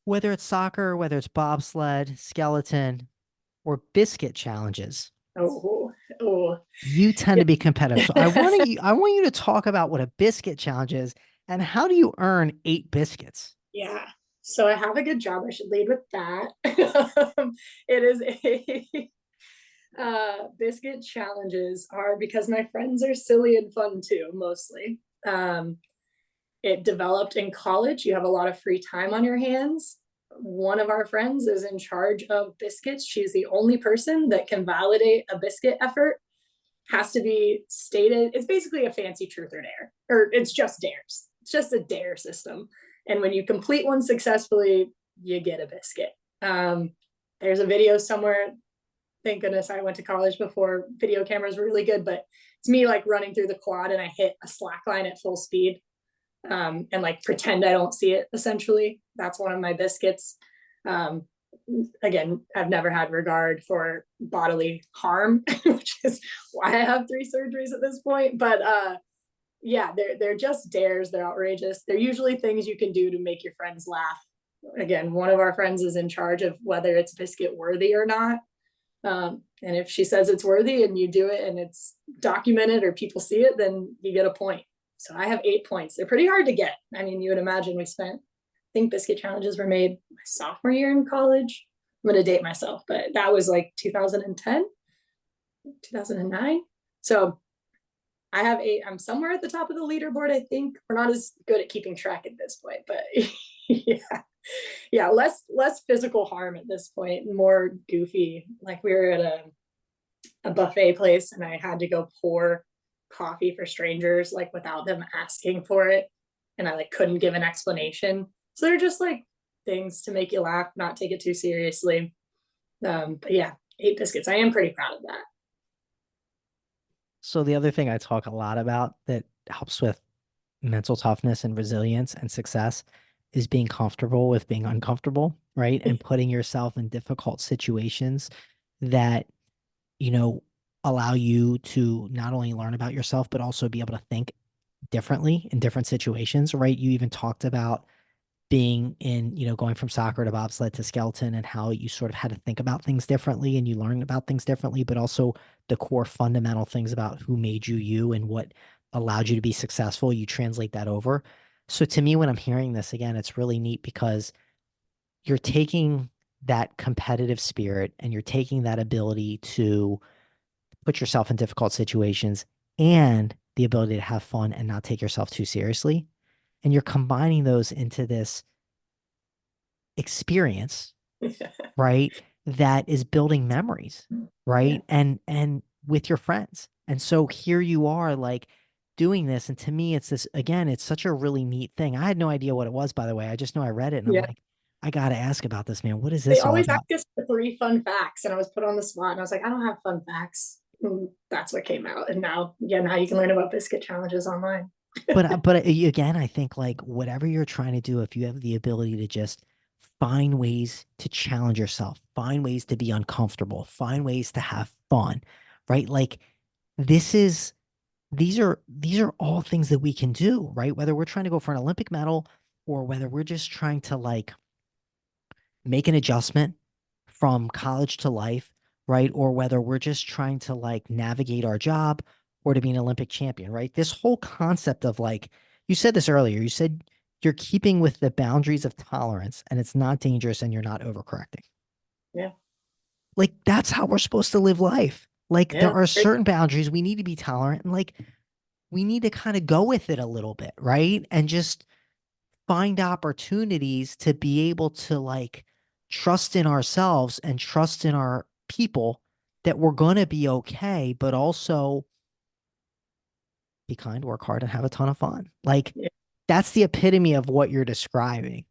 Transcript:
Whether it's soccer, whether it's bobsled, skeleton, or biscuit challenges, Oh, oh, you tend yeah. to be competitive. So I want you to talk about what a biscuit challenge is and how do you earn 8 biscuits? Yeah. So I have a good job. I should lead with that. It is a biscuit challenges are because my friends are silly and fun too, mostly. It developed in college. You have a lot of free time on your hands. One of our friends is in charge of biscuits. She's the only person that can validate a biscuit effort. Has to be stated. It's basically a fancy truth or dare, or it's just dares. It's just a dare system. And when you complete one successfully, you get a biscuit. There's a video somewhere. Thank goodness I went to college before video cameras were really good, but it's me like running through the quad and I hit a slack line at full speed, and like pretend I don't see it. Essentially, that's one of my biscuits. Um, Again, I've never had regard for bodily harm, which is why I have 3 surgeries at this point. But yeah, they're just dares. They're outrageous. They're usually things you can do to make your friends laugh. Again, one of our friends is in charge of whether it's biscuit worthy or not. And if she says it's worthy and you do it and it's documented or people see it, then you get a point. So I have 8 points. They're pretty hard to get. I mean, you would imagine we spent, I think biscuit challenges were made my sophomore year in college. I'm going to date myself, but that was like 2010, 2009. So I have 8. I'm somewhere at the top of the leaderboard, I think. We're not as good at keeping track at this point, but yeah. Yeah, less physical harm at this point, more goofy. Like we were at a buffet place and I had to go pour coffee for strangers like without them asking for it. And I like couldn't give an explanation. So they're just like things to make you laugh, not take it too seriously. But yeah, 8 biscuits. I am pretty proud of that. So the other thing I talk a lot about that helps with mental toughness and resilience and success is being comfortable with being uncomfortable, right? And putting yourself in difficult situations that, you know, allow you to not only learn about yourself, but also be able to think differently in different situations, right? You even talked about being in, going from soccer to bobsled to skeleton and how you sort of had to think about things differently and you learn about things differently, but also the core fundamental things about who made you you and what allowed you to be successful. You translate that over. So to me, when I'm hearing this again, it's really neat because you're taking that competitive spirit and you're taking that ability to put yourself in difficult situations and the ability to have fun and not take yourself too seriously. And you're combining those into this experience, right? That is building memories, Yeah. right? And with your friends. And so here you are like doing this. And to me, it's this again, it's such a really neat thing. I had no idea what it was, by the way. I just know I read it and I'm Yeah. like, I gotta ask about this, man. What is They this all always ask about? us for 3 fun facts, and I was put on the spot, and I was like, I don't have fun facts. And that's what came out, and now, yeah, now you can learn about biscuit challenges online. But again, I think like whatever you're trying to do, if you have the ability to just find ways to challenge yourself, find ways to be uncomfortable, find ways to have fun, right? Like this is these are all things that we can do, right? Whether we're trying to go for an Olympic medal or whether we're just trying to like make an adjustment from college to life, right? Or whether we're just trying to like navigate our job or to be an Olympic champion, right? This whole concept of like, you said this earlier, you said you're keeping with the boundaries of tolerance and it's not dangerous and you're not overcorrecting. Yeah. Like, that's how we're supposed to live life. Like, there Yeah. are certain boundaries we need to be tolerant and like, we need to kind of go with it a little bit, right? And just find opportunities to be able to like trust in ourselves and trust in our people that we're going to be okay, but also be kind, work hard, and have a ton of fun. Like Yeah. that's the epitome of what you're describing.